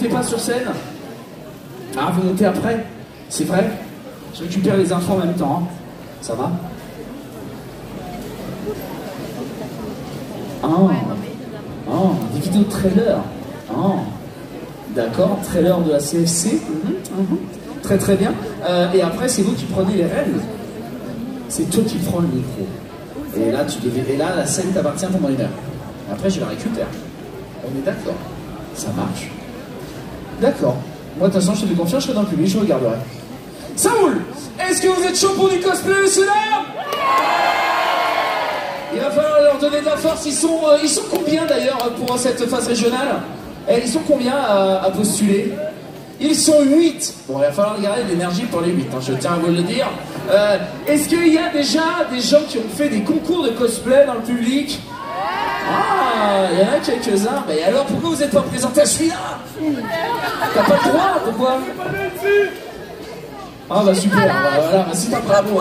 montez pas sur scène? Ah, vous montez après? C'est vrai? Je récupère les infos en même temps. Hein. Ça va? Oh, des vidéos de trailer. Oh, d'accord, trailer de la CFC. Très très bien. Et après, c'est vous qui prenez les rênes. C'est toi qui prends le micro. Et là, la scène t'appartient pendant 1 heure. Après, je la récupère. On est d'accord. Ça marche. D'accord. Moi, de toute façon, je te fais confiance, je serai dans le public, je regarderai. Ça roule. Est-ce que vous êtes chaud pour du cosplay, messieurs dames? Il va falloir leur donner de la force. Ils sont combien d'ailleurs pour cette phase régionale? Ils sont combien à postuler? Ils sont 8. Bon, il va falloir garder de l'énergie pour les 8, hein, je tiens à vous le dire. Est-ce qu'il y a déjà des gens qui ont fait des concours de cosplay dans le public? Ah, il y en a quelques-uns. Mais alors, pourquoi vous n'êtes pas présenté à celui-là? T'as pas le droit, pourquoi? Ah bah super, voilà, bah, si t'as pas bon,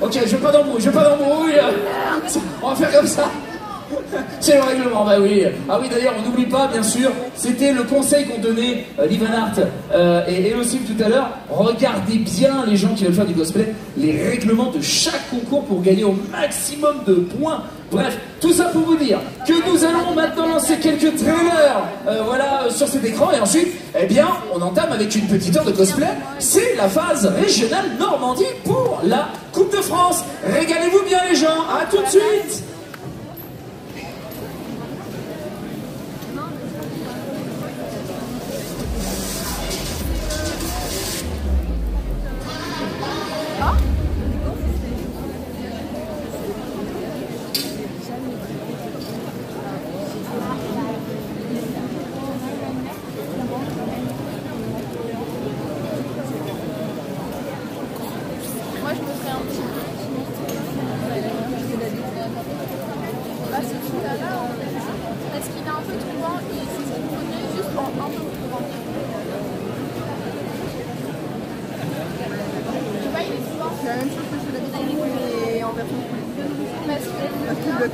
ok, je veux pas d'embrouille, on va faire comme ça. C'est le règlement, bah oui. Ah oui, d'ailleurs, on n'oublie pas, bien sûr, c'était le conseil qu'ont donné Livan Hart et Elosif tout à l'heure. Regardez bien, les gens qui veulent faire du cosplay, les règlements de chaque concours pour gagner au maximum de points. Bref, tout ça pour vous dire que nous allons maintenant lancer quelques trailers sur cet écran et ensuite, eh bien, on entame avec une petite heure de cosplay. C'est la phase régionale Normandie pour la Coupe de France. Régalez-vous bien les gens, à tout de suite.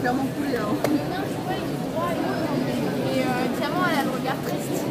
Clairement coulé. Et clairement, elle a le regard triste.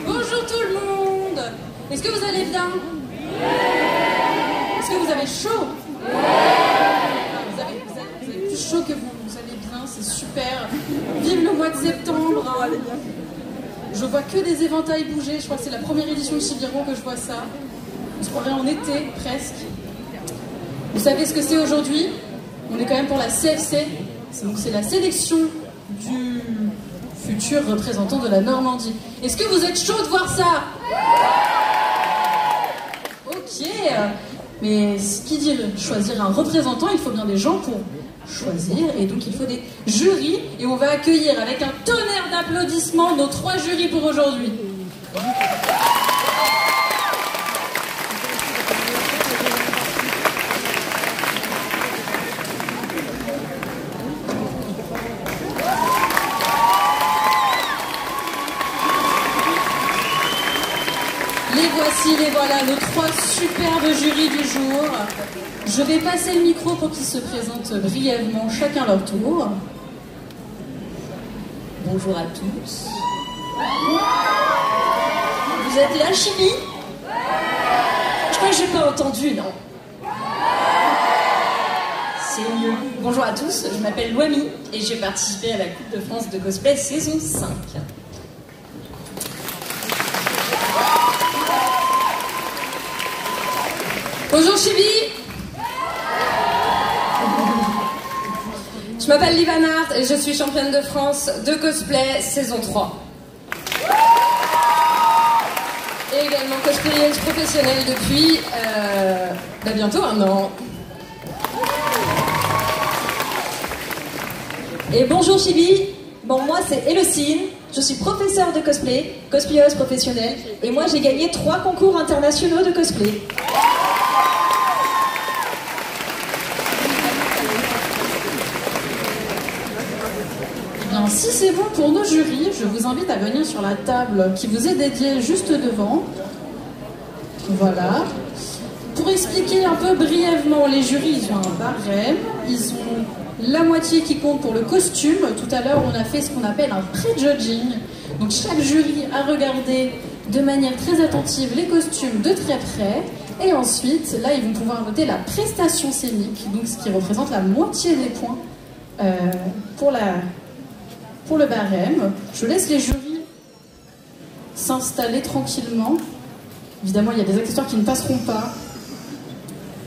Bonjour tout le monde. Est-ce que vous allez bien? Est-ce que vous avez chaud? Vous avez plus chaud que vous allez bien, c'est super. Vive le mois de septembre. Je vois que des éventails bouger, je crois que c'est la première édition de Chibiron que je vois ça. On se croirait en été, presque. Vous savez ce que c'est aujourd'hui? On est quand même pour la CFC, donc c'est la sélection du futur représentant de la Normandie. Est-ce que vous êtes chaud de voir ça? Ok, mais qui dit choisir un représentant, il faut bien des gens pour choisir, et donc il faut des jurys, et on va accueillir avec un tonnerre d'applaudissements nos 3 jurys pour aujourd'hui. Les voilà, nos 3 superbes jurys du jour. Je vais passer le micro pour qu'ils se présentent brièvement, chacun leur tour. Bonjour à tous. Vous êtes là, Chibi? Je crois que j'ai pas entendu, non? C'est mieux. Bonjour à tous, je m'appelle Wami et j'ai participé à la Coupe de France de cosplay saison 5. Bonjour Chibi. Je m'appelle Livanard et je suis championne de France de cosplay saison 3. Et également cosplayeuse professionnelle depuis bientôt 1 an. Et bonjour Chibi, bon moi c'est Elocine, je suis professeure de cosplay, cosplayeuse professionnelle, et moi j'ai gagné 3 concours internationaux de cosplay. Si c'est bon pour nos jurys, je vous invite à venir sur la table qui vous est dédiée juste devant. Voilà. Pour expliquer un peu brièvement, les jurys, ils ont un barème, ils ont la moitié qui compte pour le costume. Tout à l'heure, on a fait ce qu'on appelle un pré-judging. Donc chaque jury a regardé de manière très attentive les costumes de très près. Et ensuite, là, ils vont pouvoir noter la prestation scénique, donc ce qui représente la moitié des points pour le barème. Je laisse les jurys s'installer tranquillement. Évidemment, il y a des accessoires qui ne passeront pas.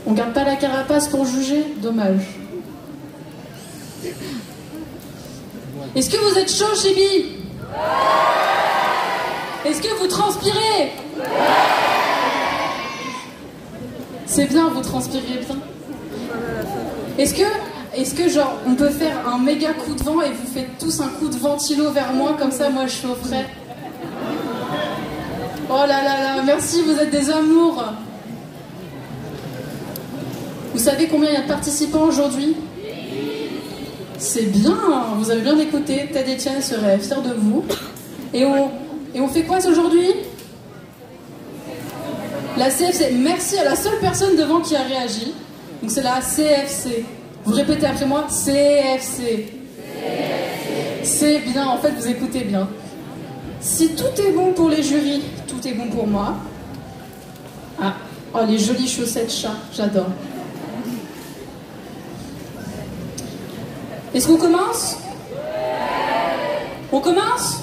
On garde pas la carapace pour juger, dommage. Est-ce que vous êtes chaud, Chibi? Est-ce que vous transpirez? C'est bien, vous transpirez bien. Est-ce que genre on peut faire un méga coup de vent et vous faites tous un coup de ventilo vers moi, comme ça moi je suis au frais? Oh là là là, merci, vous êtes des amours. Vous savez combien il y a de participants aujourd'hui? C'est bien, vous avez bien écouté, Ted Etienne serait fier de vous. Et on fait quoi aujourd'hui? La CFC, merci à la seule personne devant qui a réagi. Donc c'est la CFC. Vous répétez après moi, CFC. C'est bien, en fait vous écoutez bien. Si tout est bon pour les jurys, tout est bon pour moi. Ah, oh les jolies chaussettes chat, j'adore. Est-ce qu'on commence? On commence?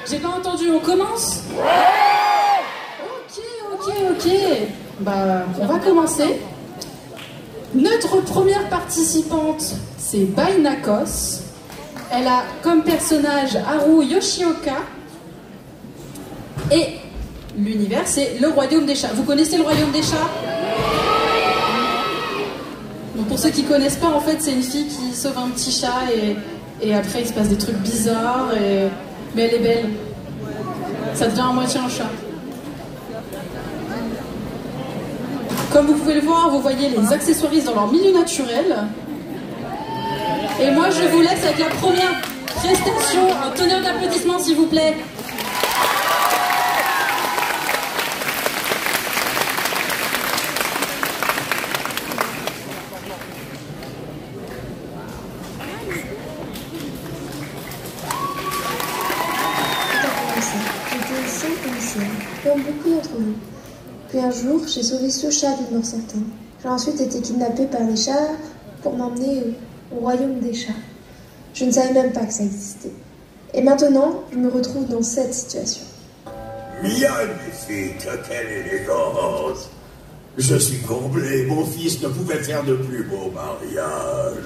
J'ai pas entendu, on commence? Ok. Bah, on va commencer. Notre première participante, c'est Bainakos. Elle a comme personnage Haru Yoshioka. Et l'univers, c'est le royaume des chats. Vous connaissez le royaume des chats? Donc pour ceux qui connaissent pas, en fait, c'est une fille qui sauve un petit chat et après il se passe des trucs bizarres. Mais elle est belle. Ça devient à moitié un chat. Comme vous pouvez le voir, vous voyez les accessoiristes dans leur milieu naturel. Et moi, je vous laisse avec la première prestation. Un tonnerre d'applaudissements, s'il vous plaît. J'étais seule policière, comme beaucoup d'entre vous. Puis un jour, j'ai sauvé ce chat d'une mort certaine. J'ai ensuite été kidnappée par les chats pour m'emmener au royaume des chats. Je ne savais même pas que ça existait. Et maintenant, je me retrouve dans cette situation. Magnifique, quelle élégance! Je suis comblé, mon fils ne pouvait faire de plus beau mariage.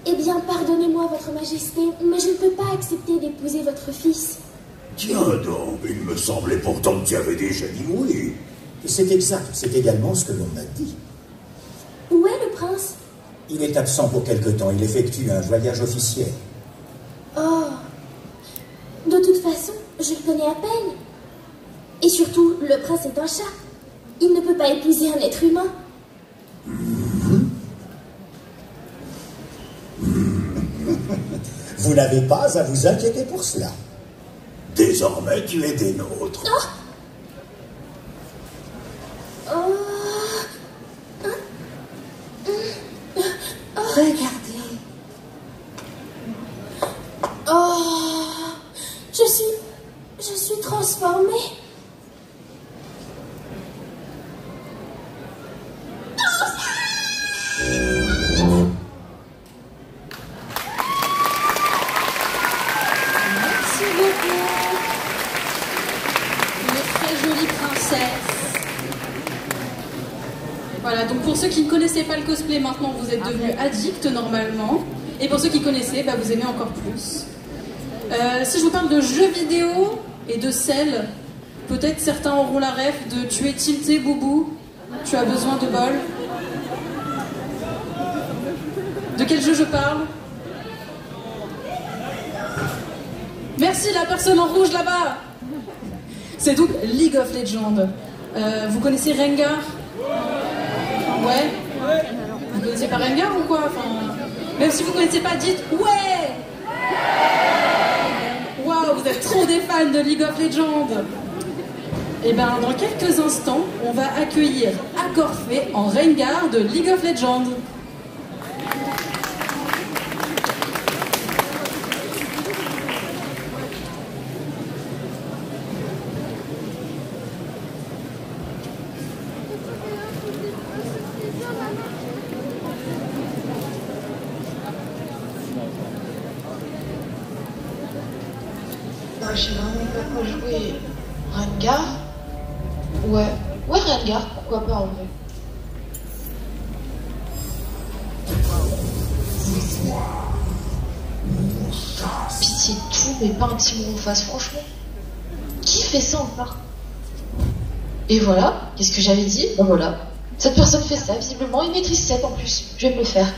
Eh bien, pardonnez-moi, votre majesté, mais je ne peux pas accepter d'épouser votre fils. Tiens donc, il me semblait pourtant que tu avais déjà dit oui. C'est exact, c'est également ce que l'on m'a dit. Où est le prince? Il est absent pour quelque temps, il effectue un voyage officiel. Oh, de toute façon, je le connais à peine. Et surtout, le prince est un chat. Il ne peut pas épouser un être humain. Vous n'avez pas à vous inquiéter pour cela. Désormais, tu es des nôtres. Oh. Regardez. Oh, je suis transformée. Merci beaucoup. Une très jolie princesse. Voilà, donc pour ceux qui ne connaissaient pas le cosplay, maintenant vous êtes devenus addicts normalement. Et pour ceux qui connaissaient, bah, vous aimez encore plus. Si je vous parle de jeux vidéo et de sel, peut-être certains auront la ref de tu es tilté boubou, tu as besoin de bol. De quel jeu je parle? Merci la personne en rouge là-bas. C'est donc League of Legends. Vous connaissez Rengar? Ouais. Vous connaissez pas Rengar ou quoi? Enfin, même si vous connaissez pas, dites ouais. Waouh, vous êtes trop des fans de League of Legends. Et bien, dans quelques instants, on va accueillir Akorfé en Rengar de League of Legends. J'ai vraiment pas joué Rengar. Ouais, Rengar, pourquoi pas en vrai. C'est tout, mais pas un petit mot en face, franchement. Qui fait ça encore? Et voilà, qu'est-ce que j'avais dit? Ben voilà. Cette personne fait ça, visiblement, il maîtrise 7 en plus. Je vais me le faire.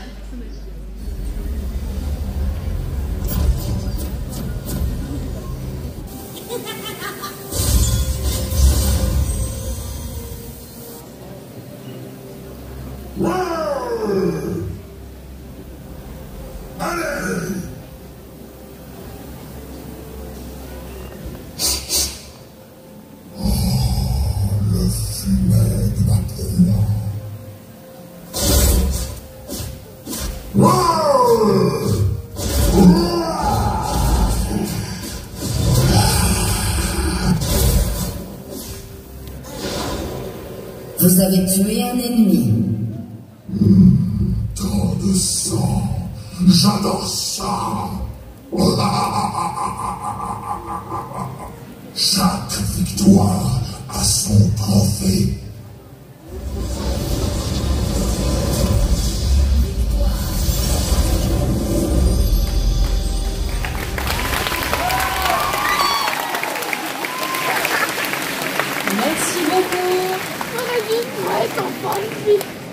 Vous avez tué un ennemi. Tant de sang. J'adore ça. Chaque victoire a son trophée. Merci beaucoup.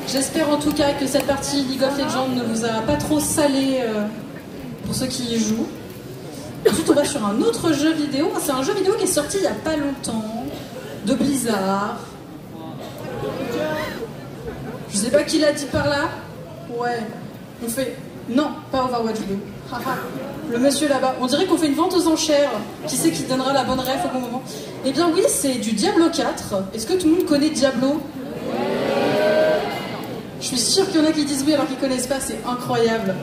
J'espère en tout cas que cette partie League of Legends ne vous a pas trop salé pour ceux qui y jouent. Ensuite on va sur un autre jeu vidéo. C'est un jeu vidéo qui est sorti il n'y a pas longtemps, de Blizzard. Je sais pas qui l'a dit par là. Ouais, on fait... Non, pas Overwatch 2. Le monsieur là-bas, on dirait qu'on fait une vente aux enchères. Qui c'est qui donnera la bonne ref au bon moment? Eh bien oui, c'est du Diablo 4. Est-ce que tout le monde connaît Diablo? Je suis sûre qu'il y en a qui disent oui alors qu'ils connaissent pas, c'est incroyable.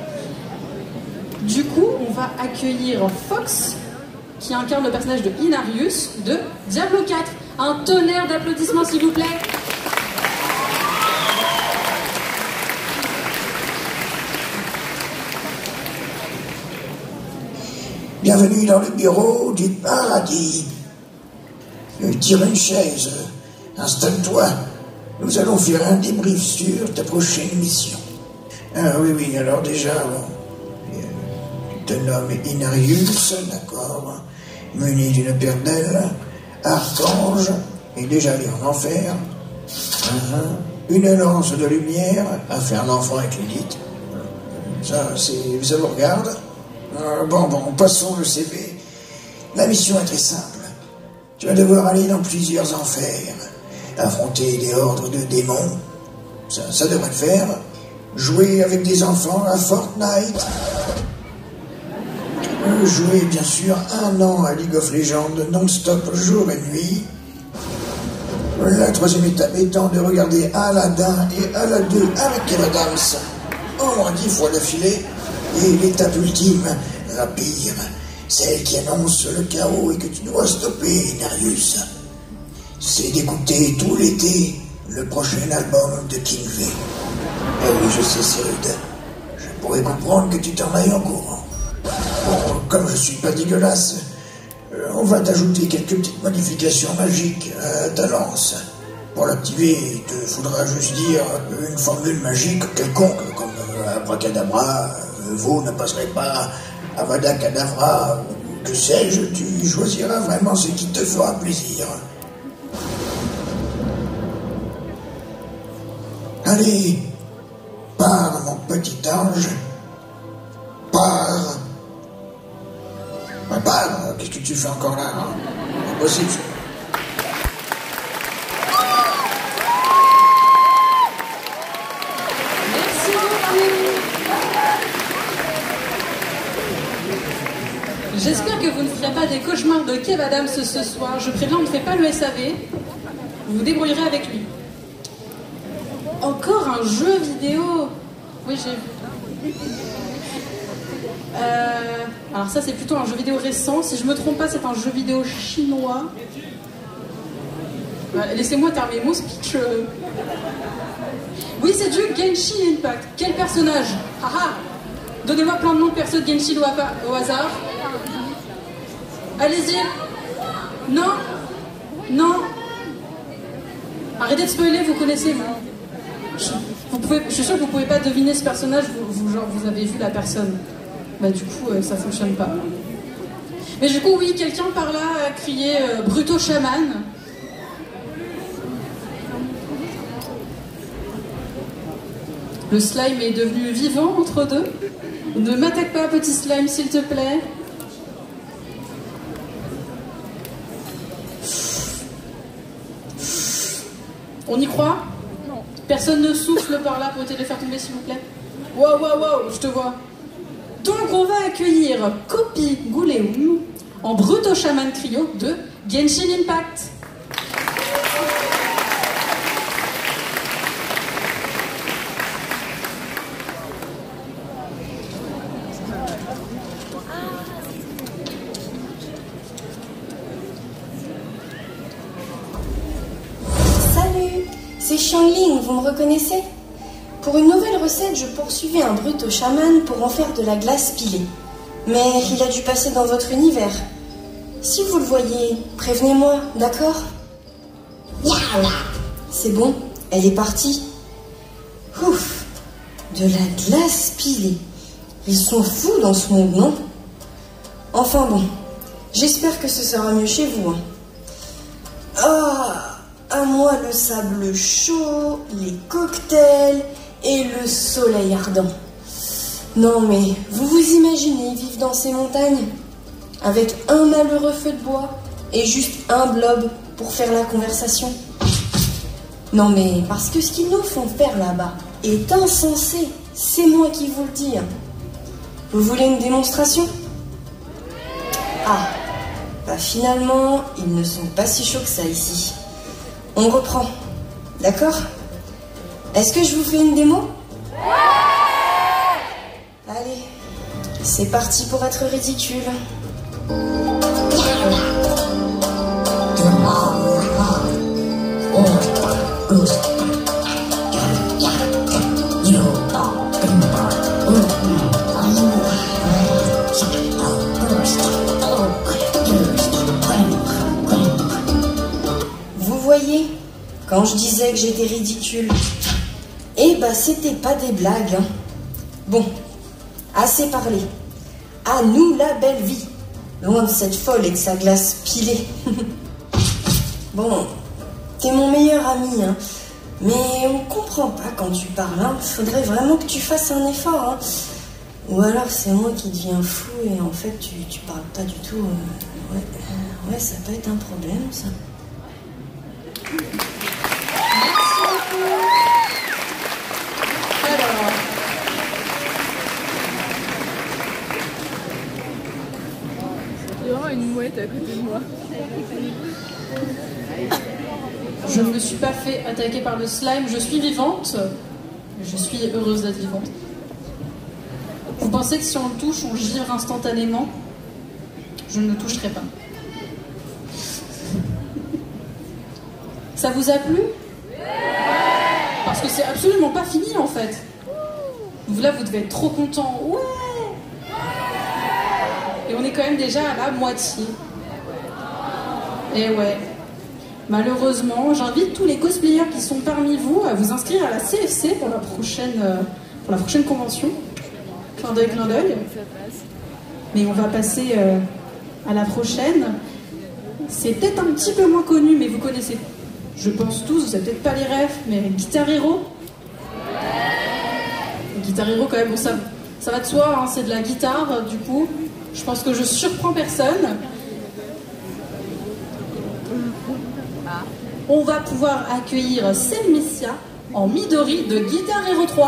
Du coup, on va accueillir Fox, qui incarne le personnage de Inarius de Diablo 4. Un tonnerre d'applaudissements s'il vous plaît. Bienvenue dans le bureau du paradis. Tire une chaise, installe-toi. Nous allons faire un débrief sur ta prochaine mission. Ah oui, alors déjà, bon, tu te nommes Inarius, d'accord, muni d'une paire d'ailes, archange, et déjà allé en enfer. Une lance de lumière a fait un enfant avec l'élite. Ça vous regarde. Bon, passons le CV. La mission est très simple. Tu vas devoir aller dans plusieurs enfers, affronter des ordres de démons. Ça devrait le faire. Jouer avec des enfants à Fortnite. Jouer, bien sûr, 1 an à League of Legends non-stop, jour et nuit. La troisième étape étant de regarder Aladdin et Aladdin avec Kev Adams au moins 10 fois d'affilée. Et l'étape ultime, la pire, celle qui annonce le chaos et que tu dois stopper, Inarius, c'est d'écouter tout l'été le prochain album de King V. Eh oui, je sais, c'est rude. Je pourrais comprendre que tu t'en ailles en courant. Bon, comme je suis pas dégueulasse, on va t'ajouter quelques petites modifications magiques à ta lance. Pour l'activer, il te faudra juste dire une formule magique quelconque, comme abracadabra, vous ne passerez pas, Avada Kedavra, que sais-je, tu choisiras vraiment ce qui te fera plaisir. Allez, pars mon petit ange, pars. Pars, qu'est-ce que tu fais encore là, hein? Pas possible. J'espère que vous ne ferez pas des cauchemars de Kev Adams ce soir. Je préviens, on ne fait pas le SAV. Vous vous débrouillerez avec lui. Encore un jeu vidéo. Oui, j'ai vu. Alors ça, c'est plutôt un jeu vidéo récent. Si je me trompe pas, c'est un jeu vidéo chinois. Laissez-moi terminer mon speech. Oui, c'est du Genshin Impact. Quel personnage? Haha. Donnez-moi plein de noms de persos de Genshin au hasard. Allez-y. Non. Non. Arrêtez de spoiler, vous connaissez, vous. Je suis sûr que vous pouvez pas deviner ce personnage, vous avez vu la personne. Bah du coup, ça fonctionne pas. Mais du coup, oui, quelqu'un par là a crié Bruto chaman. Le slime est devenu vivant entre deux. Ne m'attaque pas, petit slime, s'il te plaît. On y croit? Non. Personne ne souffle par là pour essayer de les faire tomber, s'il vous plaît. Wow, wow, wow, je te vois. Donc, on va accueillir Kopi Gouleum en Bruto Shaman Cryo de Genshin Impact. C'est Xiangling, vous me reconnaissez? Pour une nouvelle recette, je poursuivais un Bruto chaman pour en faire de la glace pilée. Mais il a dû passer dans votre univers. Si vous le voyez, prévenez-moi, d'accord? C'est bon, elle est partie. Ouf, de la glace pilée. Ils sont fous dans ce monde, non? Enfin bon, j'espère que ce sera mieux chez vous. Hein. Ah, à moi le sable chaud, les cocktails et le soleil ardent. Non mais, vous vous imaginez vivre dans ces montagnes avec un malheureux feu de bois et juste un blob pour faire la conversation? Non mais, parce que ce qu'ils nous font faire là-bas est insensé, c'est moi qui vous le dis. Vous voulez une démonstration? Ah, bah finalement, ils ne sont pas si chauds que ça ici. On reprend, d'accord? Est-ce que je vous fais une démo? Allez, c'est parti pour être ridicule. Vous voyez, quand je disais que j'étais ridicule, eh ben c'était pas des blagues. Hein. Bon, assez parlé. À nous la belle vie, loin de cette folle et de sa glace pilée. Bon, t'es mon meilleur ami, hein. Mais on comprend pas quand tu parles. Hein. Faudrait vraiment que tu fasses un effort. Hein. Ou alors c'est moi qui deviens fou et en fait tu parles pas du tout. Ouais, ça peut être un problème, ça. Il y aura une mouette à côté de moi. Je ne me suis pas fait attaquer par le slime, je suis vivante. Je suis heureuse d'être vivante. Vous pensez que si on le touche, on givre instantanément? Je ne le toucherai pas. Ça vous a plu? Parce que c'est absolument pas fini en fait. Là, vous devez être trop contents. Ouais! Et on est quand même déjà à la moitié. Et ouais. Malheureusement, j'invite tous les cosplayers qui sont parmi vous à vous inscrire à la CFC pour la prochaine convention. Clin d'œil, clin d'œil. Mais on va passer à la prochaine. C'est peut-être un petit peu moins connu, mais vous connaissez, je pense tous, vous avez peut-être pas les refs, mais Guitar Hero. Guitar Hero quand même, bon, ça va de soi, hein, c'est de la guitare, du coup. Je pense que je surprends personne. On va pouvoir accueillir Selmessia en Midori de Guitar Hero 3.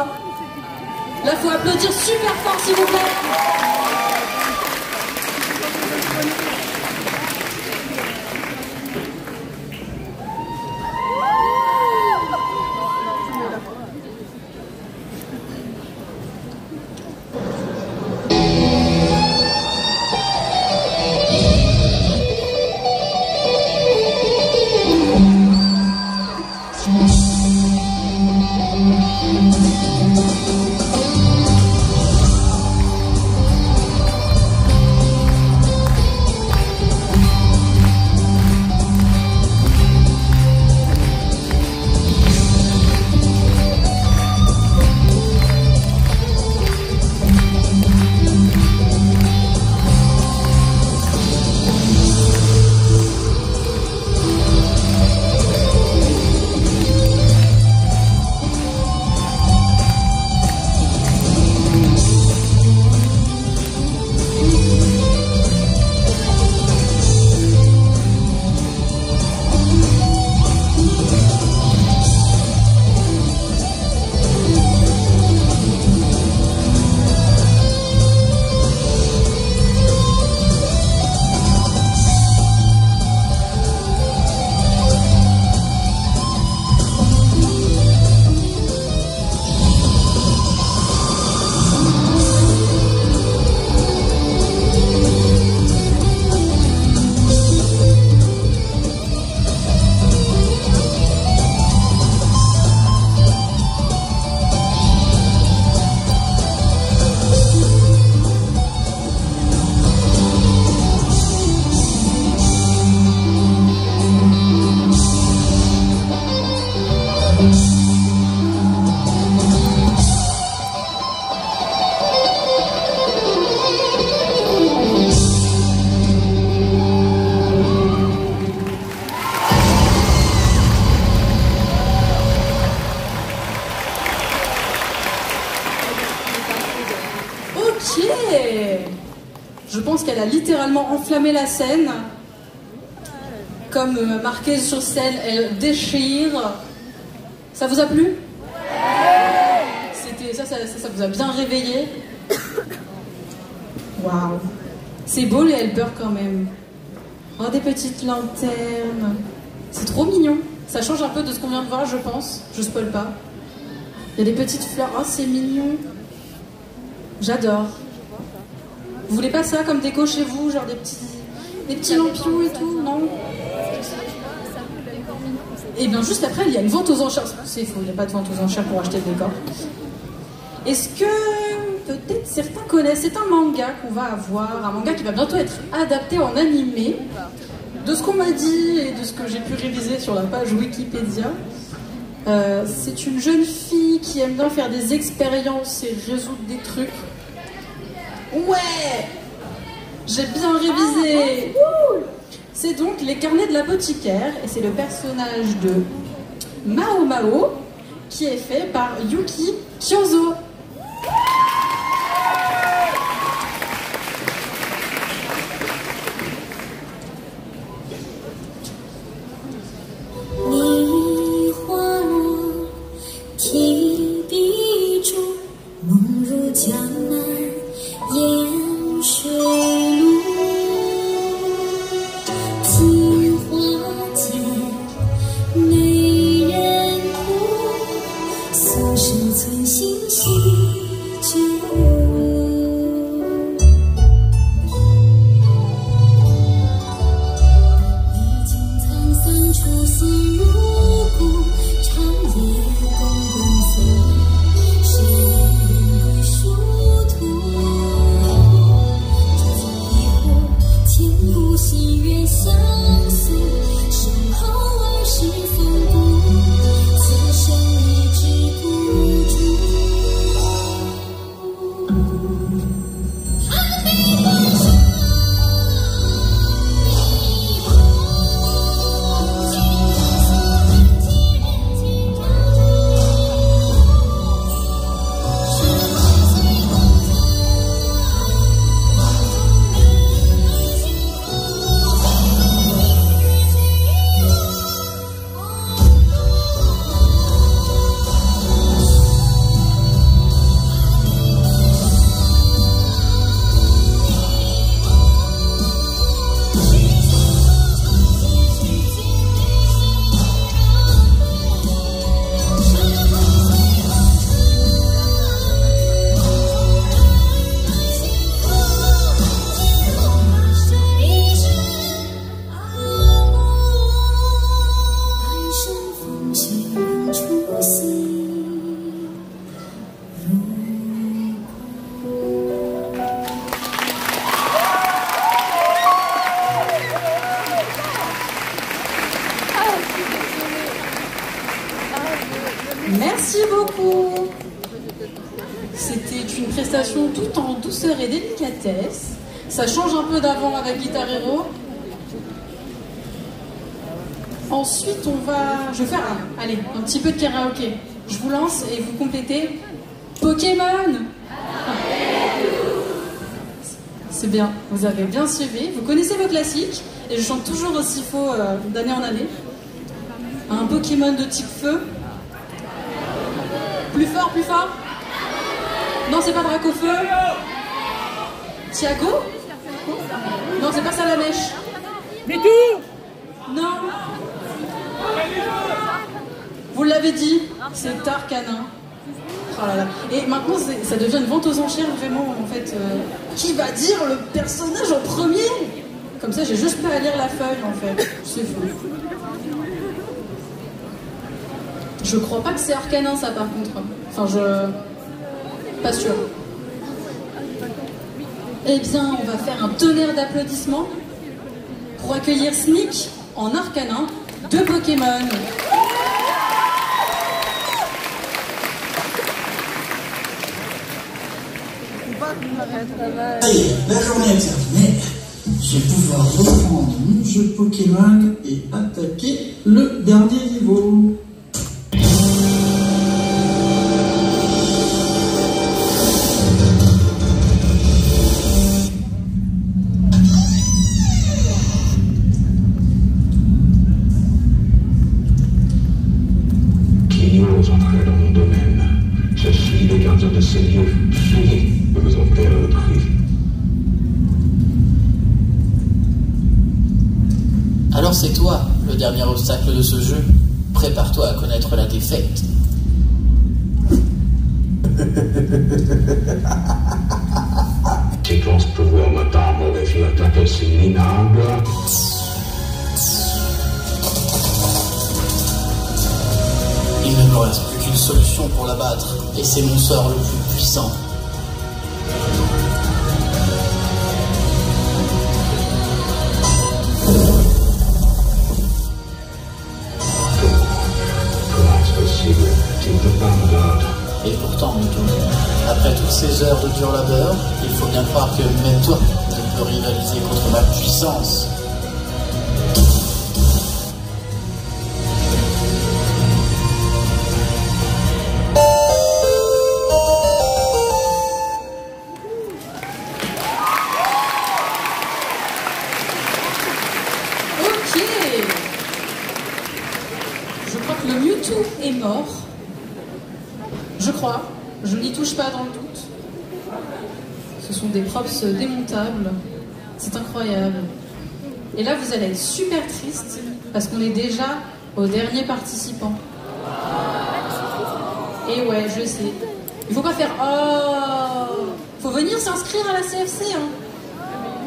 Là, il faut applaudir super fort, s'il vous plaît. Je pense qu'elle a littéralement enflammé la scène. Comme marqué sur scène, elle déchire. Ça vous a plu? C'était ça vous a bien réveillé. Waouh. C'est beau les helpers quand même. Oh, des petites lanternes. C'est trop mignon. Ça change un peu de ce qu'on vient de voir, je pense. Je spoil pas. Il y a des petites fleurs. Oh, c'est mignon. J'adore. Vous voulez pas ça comme déco chez vous? Genre des petits lampions et tout, non? Et bien juste après, il y a une vente aux enchères. C'est faux, il n'y a pas de vente aux enchères pour acheter le décor. Est-ce que peut-être certains connaissent? C'est un manga qu'on va avoir, un manga qui va bientôt être adapté en animé. De ce qu'on m'a dit et de ce que j'ai pu réviser sur la page Wikipédia, c'est une jeune fille qui aime bien faire des expériences et résoudre des trucs. Ouais! J'ai bien révisé! C'est donc les carnets de l'apothicaire et c'est le personnage de Mao Mao qui est fait par Yuki Kyozo. Merci beaucoup. C'était une prestation tout en douceur et délicatesse. Ça change un peu d'avant avec Guitar Hero. Ensuite, je vais faire un petit peu de karaoké. Je vous lance et vous complétez Pokémon. C'est bien, vous avez bien suivi. Vous connaissez vos classiques et je chante toujours aussi faux d'année en année. Un Pokémon de type feu. Plus fort, plus fort. Non, c'est pas Dracofeu. Thiago. Non, c'est pas Salamèche. Mais tout. Non. Vous l'avez dit, c'est Arcanin. Oh là là. Et maintenant, ça devient une vente aux enchères, vraiment, en fait. Qui va dire le personnage en premier? Comme ça, j'ai juste pas à lire la feuille, en fait. C'est fou. Je crois pas que c'est Arcanin, ça, par contre. Enfin, pas sûr. Eh bien, on va faire un tonnerre d'applaudissements pour accueillir Sneak en Arcanin de Pokémon. Allez, la journée est terminée. Je vais pouvoir reprendre mon jeu Pokémon et attaquer le dernier niveau. c'est toi, le dernier obstacle de ce jeu. Prépare-toi à connaître la défaite. Tu penses pouvoir me battre avec une attaque aussi minable? Il ne me reste plus qu'une solution pour la battre, et c'est mon sort le plus puissant. Et pourtant, Mito, après toutes ces heures de dur labeur, il faut bien croire que même toi ne peux rivaliser contre ma puissance. Ok. Je crois que le Mewtwo est mort. Je crois, je n'y touche pas dans le doute. Ce sont des props démontables. C'est incroyable. Et là, vous allez être super triste parce qu'on est déjà au dernier participant. Et ouais, je sais. Il faut pas faire oh. Faut venir s'inscrire à la CFC.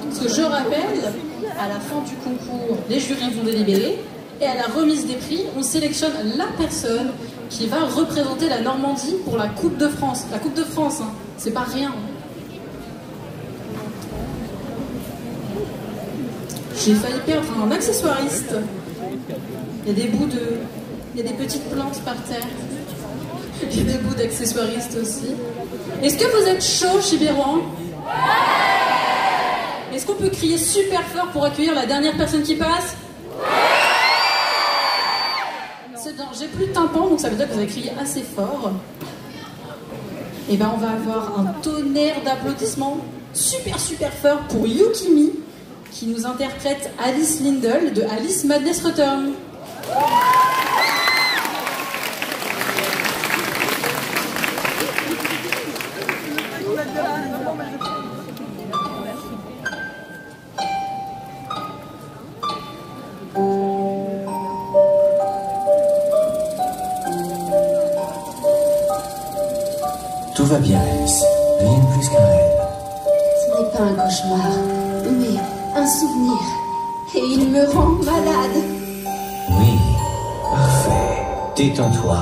Parce que je rappelle, à la fin du concours, les jurys vont délibérer. Et à la remise des prix, on sélectionne la personne qui va représenter la Normandie pour la Coupe de France. La Coupe de France, c'est pas rien. J'ai failli perdre un accessoiriste. Il y a des bouts de... Il y a des petites plantes par terre. Il y a des bouts d'accessoiristes aussi. Est-ce que vous êtes chaud, Chibérouan? Est-ce qu'on peut crier super fort pour accueillir la dernière personne qui passe? C'est bien, j'ai plus de tympan, donc ça veut dire que vous avez crié assez fort. Et ben on va avoir un tonnerre d'applaudissements super super fort pour Yukimi, qui nous interprète Alice Lindell de Alice Madness Return. Tout va bien, Alice. Rien de plus qu'un rêve. Ce n'est pas un cauchemar, mais un souvenir. Et il me rend malade. Oui, parfait. Détends-toi.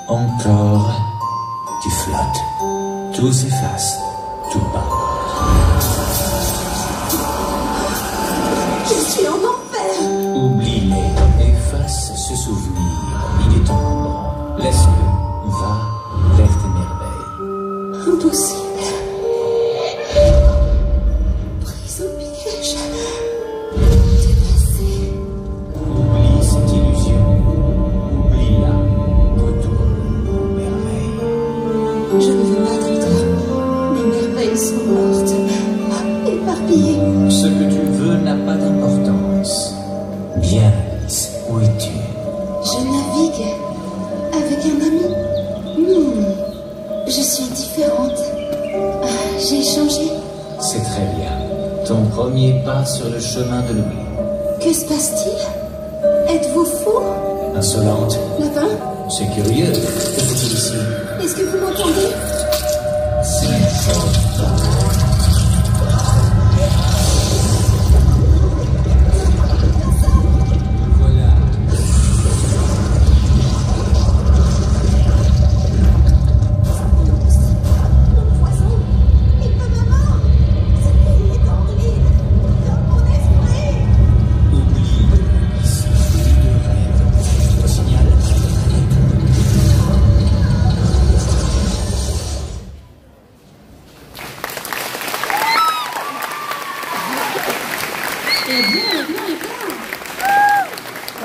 Encore. Tu flottes. Tout s'efface. Tout part. Je suis en enfer. Oublie-les. Efface ce souvenir. Il est encombrant. Laisse-le. Va vers tes merveilles. Impossible. Prise au piège. Dépassée. Oublie cette illusion. Oublie-la. Retourne aux merveilles. Je ne veux pas d'odeur. Mes merveilles sont mortes. Éparpillées. Ce que tu veux n'a pas d'importance. Bien, Alice. Où es-tu? Je navigue avec un ami. Je suis différente. J'ai changé. C'est très bien. Ton premier pas sur le chemin de l'oubli. Que se passe-t-il? Êtes-vous fou? Insolente. Lapin? C'est curieux. Que fait-il ici? Est-ce que vous m'entendez?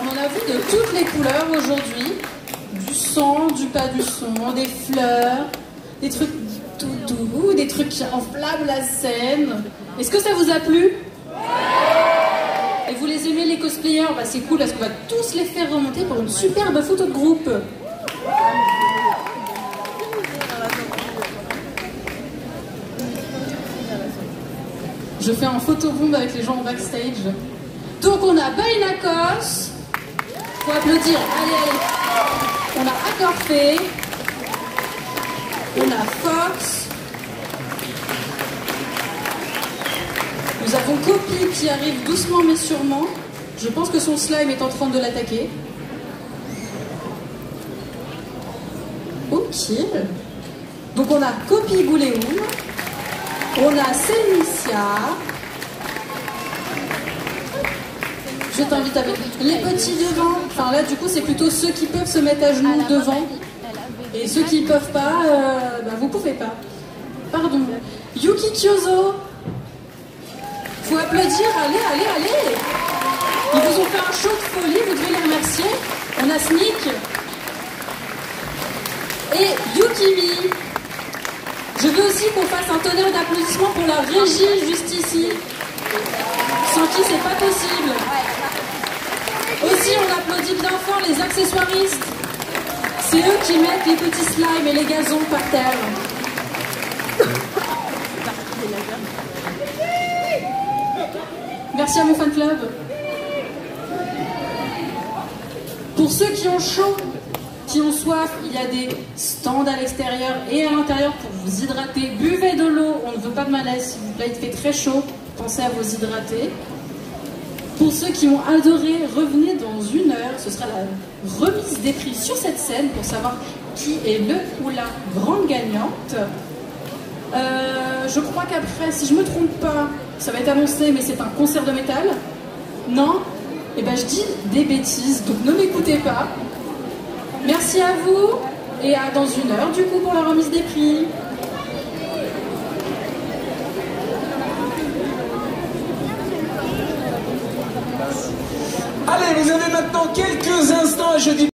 On en a vu de toutes les couleurs aujourd'hui. Du sang, du pas du son, des fleurs, des trucs tout doux, des trucs qui enflamment la scène. Est-ce que ça vous a plu? Et vous les aimez les cosplayers? Bah c'est cool parce qu'on va tous les faire remonter pour une superbe photo de groupe. Je fais un photobomb avec les gens en backstage. Donc on a Bainakos. Faut applaudir. Allez, allez. On a Accorfé. On a Fox. Nous avons Copy qui arrive doucement mais sûrement. Je pense que son slime est en train de l'attaquer. Ok. Donc on a Copy Gouléoum. On a Célicia. Je t'invite avec les petits devant. Enfin là du coup c'est plutôt ceux qui peuvent se mettre à genoux devant. Et ceux qui ne peuvent pas, bah, vous pouvez pas. Pardon. Yuki Kyozo. Faut applaudir, allez, allez, allez. Ils vous ont fait un show de folie, vous devez les remercier. On a Sneak. Et Yukimi. Je veux aussi qu'on fasse un tonnerre d'applaudissements pour la régie juste ici. Sans qui c'est pas possible. Aussi on applaudit bien fort les accessoiristes. C'est eux qui mettent les petits slimes et les gazons par terre. Merci à mon fan club. Pour ceux qui ont chaud, qui ont soif, il y a des stands à l'extérieur et à l'intérieur pour vous hydrater. Buvez de l'eau, on ne veut pas de malaise, s'il vous plaît, il fait très chaud. Pensez à vous hydrater. Pour ceux qui ont adoré, revenez dans 1 heure. Ce sera la remise des prix sur cette scène pour savoir qui est le ou la grande gagnante. Je crois qu'après, si je me trompe pas, ça va être annoncé, mais c'est un concert de métal. Non? Eh ben je dis des bêtises, donc ne m'écoutez pas. Merci à vous et à dans 1 heure du coup pour la remise des prix. Allez, vous avez maintenant quelques instants, je dis